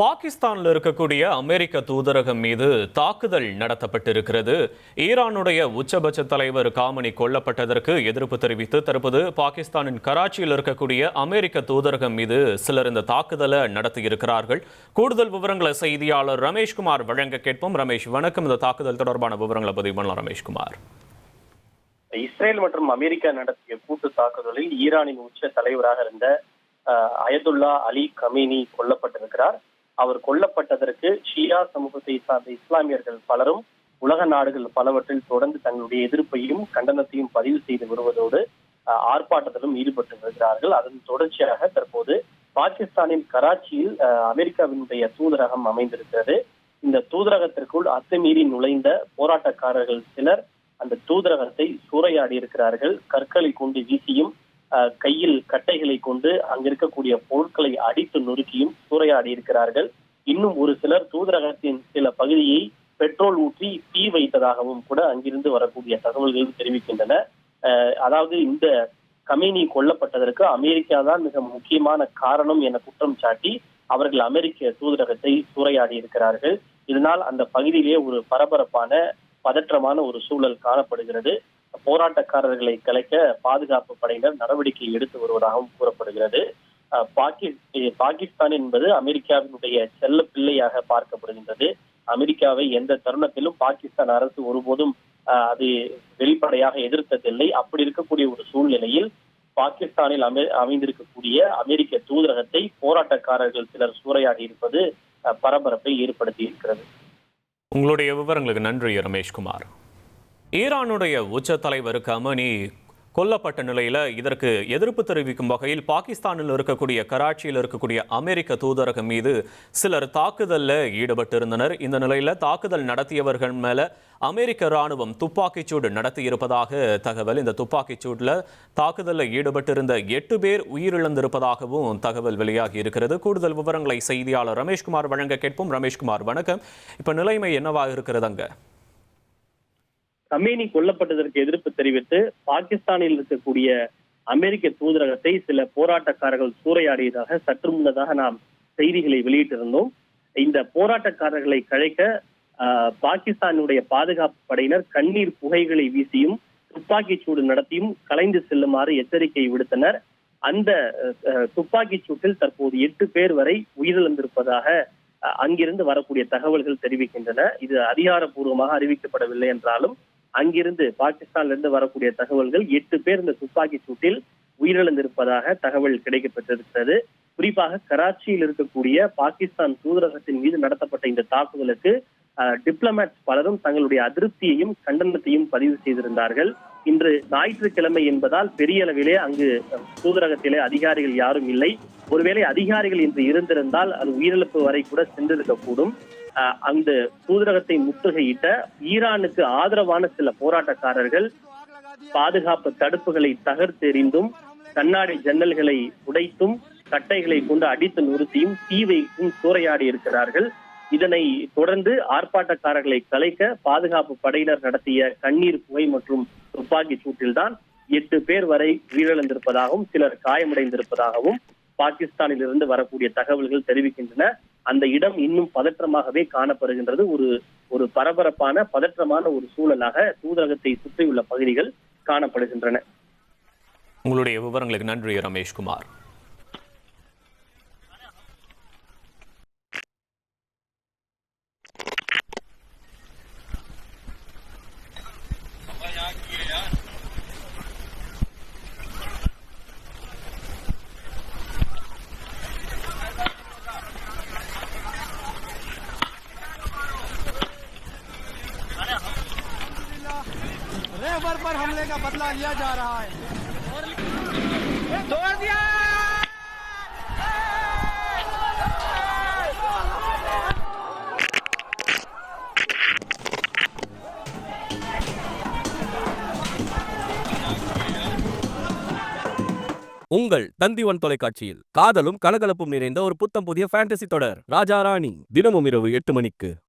பாகிஸ்தானில் இருக்கக்கூடிய அமெரிக்க தூதரகம் மீது தாக்குதல் நடத்தப்பட்டிருக்கிறது. ஈரானுடைய உச்சபட்ச தலைவர் காமனி கொல்லப்பட்டதற்கு எதிர்ப்பு தெரிவித்து தற்போது பாகிஸ்தானின் கராச்சியில் இருக்கக்கூடிய அமெரிக்க தூதரகம் மீது சிலர் இந்த தாக்குதலை நடத்தியிருக்கிறார்கள். கூடுதல் விவரங்களை செய்தியாளர் ரமேஷ்குமார் வழங்க கேட்போம். ரமேஷ், வணக்கம். இந்த தாக்குதல் தொடர்பான விவரங்களை பதிவு பண்ணலாம். ரமேஷ்குமார். இஸ்ரேல் மற்றும் அமெரிக்கா நடத்திய கூட்டு தாக்குதலில் ஈரானின் உச்ச தலைவராக இருந்த அயதுல்லா அலி கமீனி கொல்லப்பட்டிருக்கிறார். அவர் கொல்லப்பட்டதற்கு ஷியா சமூகத்தை சார்ந்த இஸ்லாமியர்கள் பலரும் உலக நாடுகள் பலவற்றில் தொடர்ந்து தங்களுடைய எதிர்ப்பையும் கண்டனத்தையும் பதிவு செய்து வருவதோடு ஆர்ப்பாட்டத்திலும் ஈடுபட்டு வருகிறார்கள். அதன் தொடர்ச்சியாக தற்போது பாகிஸ்தானின் கராச்சியில் அமெரிக்காவினுடைய தூதரகம் அமைந்திருக்கிறது. இந்த தூதரகத்திற்குள் அத்துமீறி நுழைந்த போராட்டக்காரர்கள் சிலர் அந்த தூதரகத்தை சூறையாடி இருக்கிறார்கள். கற்களை கொண்டு வீசியும் கையில் கட்டைகளை கொண்டு அங்கிருக்கக்கூடிய பொருட்களை அடித்து நொறுக்கியும் சூறையாடி இருக்கிறார்கள். இன்னும் ஒரு சிலர் தூதரகத்தின் சில பகுதியை பெட்ரோல் ஊற்றி தீ வைத்ததாகவும் கூட அங்கிருந்து வரக்கூடிய தகவல்கள் தெரிவிக்கின்றன. அதாவது இந்த கமீனி கொல்லப்பட்டதற்கு அமெரிக்கா தான் மிக முக்கியமான காரணம் என குற்றம் சாட்டி அவர்கள் அமெரிக்க தூதரகத்தை சூறையாடி இருக்கிறார்கள். இதனால் அந்த பகுதியிலே ஒரு பரபரப்பான பதற்றமான ஒரு சூழல் காணப்படுகிறது. போராட்டக்காரர்களை கலைக்க பாதுகாப்பு படையினர் நடவடிக்கை எடுத்து வருவதாகவும் கூறப்படுகிறது. பாகிஸ்தான் என்பது அமெரிக்காவினுடைய செல்ல பிள்ளையாக பார்க்கப்படுகின்றது. அமெரிக்காவை எந்த தருணத்திலும் பாகிஸ்தான் அரசு ஒருபோதும் அது வெளிப்படையாக எதிர்த்ததில்லை. அப்படி இருக்கக்கூடிய ஒரு சூழ்நிலையில் பாகிஸ்தானில் அமைந்திருக்கக்கூடிய அமெரிக்க தூதரகத்தை போராட்டக்காரர்கள் சிலர் சூறையாடி இருப்பது பரபரப்பை ஏற்படுத்தி இருக்கிறது. உங்களுடைய விவரங்களுக்கு நன்றி ரமேஷ்குமார். ஈரானுடைய உச்ச தலைவர் கமனி கொல்லப்பட்ட நிலையில் இதற்கு எதிர்ப்பு தெரிவிக்கும் வகையில் பாகிஸ்தானில் இருக்கக்கூடிய கராச்சியில் இருக்கக்கூடிய அமெரிக்க தூதரகம் மீது சிலர் தாக்குதலில் ஈடுபட்டிருந்தனர். இந்த நிலையில் தாக்குதல் நடத்தியவர்கள் மேலே அமெரிக்க ராணுவம் துப்பாக்கிச்சூடு நடத்தியிருப்பதாக தகவல். இந்த துப்பாக்கிச்சூடில் தாக்குதலில் ஈடுபட்டிருந்த 8 பேர் உயிரிழந்திருப்பதாகவும் தகவல் வெளியாகி இருக்கிறது. கூடுதல் விவரங்களை செய்தியாளர் ரமேஷ்குமார் வழங்க கேட்போம். ரமேஷ்குமார், வணக்கம். இப்போ நிலைமை என்னவாக இருக்கிறது அங்க? கமீனி கொல்லப்பட்டதற்கு எதிர்ப்பு தெரிவித்து பாகிஸ்தானில் இருக்கக்கூடிய அமெரிக்க தூதரகத்தை சில போராட்டக்காரர்கள் சூறையாடியதாக சற்று முன்னதாக நாம் செய்திகளை வெளியிட்டிருந்தோம். இந்த போராட்டக்காரர்களை கலைக்க பாகிஸ்தானுடைய பாதுகாப்பு படையினர் கண்ணீர் புகைகளை வீசியும் துப்பாக்கிச் சூடு நடத்தியும் கலைந்து செல்லுமாறு எச்சரிக்கை விடுத்தனர். அந்த துப்பாக்கிச் சூட்டில் தற்போது 8 பேர் வரை உயிரிழந்திருப்பதாக அங்கிருந்து வரக்கூடிய தகவல்கள் தெரிவிக்கின்றன. இது அதிகாரப்பூர்வமாக அறிவிக்கப்படவில்லை என்றாலும் அங்கிருந்து பாகிஸ்தானிலிருந்து வரக்கூடிய தகவல்கள் 8 பேர் இந்த துப்பாக்கி சூட்டில் உயிரிழந்திருப்பதாக தகவல் கிடைக்கப்பட்டிருக்கிறது. குறிப்பாக கராச்சியில் இருக்கக்கூடிய பாகிஸ்தான் தூதரகத்தின் மீது நடத்தப்பட்ட இந்த தாக்குதலுக்கு டிப்ளமேட்ஸ் பலரும் தங்களுடைய அதிருப்தியையும் கண்டனத்தையும் பதிவு செய்திருந்தார்கள். இன்று ஞாயிற்றுக்கிழமை என்பதால் பெரிய அளவிலே அங்கு தூதரகத்திலே அதிகாரிகள் யாரும் இல்லை. ஒருவேளை அதிகாரிகள் இன்று இருந்திருந்தால் அது உயிரிழப்பு வரை கூட சென்றிருக்கக்கூடும். அந்த தூதரகத்தை முற்றுகையிட்ட ஈரானுக்கு ஆதரவான சில போராட்டக்காரர்கள் பாதுகாப்பு தடுப்புகளை தகர்த்தெறிந்தும் கண்ணாடி ஜன்னல்களை உடைத்தும் கட்டைகளை கொண்டு அடித்து நிறுத்தியும் தீ வைத்தும் சூறையாடி இருக்கிறார்கள். இதனை தொடர்ந்து ஆர்ப்பாட்டக்காரர்களை கலைக்க பாதுகாப்பு படையினர் நடத்திய கண்ணீர் புகை மற்றும் துப்பாக்கி சூட்டில்தான் 8 பேர் வரை உயிரிழந்திருப்பதாகவும் சிலர் காயமடைந்திருப்பதாகவும் பாகிஸ்தானில் இருந்து வரக்கூடிய தகவல்கள் தெரிவிக்கின்றன. அந்த இடம் இன்னும் பதற்றமாகவே காணப்படுகின்றது. ஒரு பரபரப்பான பதற்றமான ஒரு சூழலாக தூதரகத்தை சுற்றியுள்ள பகுதிகள் காணப்படுகின்றன. உங்களுடைய விவரங்களுக்கு நன்றி ரமேஷ்குமார். रेबर पर हमले का बदला लिया जा रहा है। तोड़ दिया। உங்கள் தந்திவன் தொலைக்காட்சியில் காதலும் கலகலப்பும் நிறைந்த ஒரு புத்தம் புதிய ஃபேண்டசி தொடர் ராஜா ராணி தினமும் இரவு 8 மணிக்கு.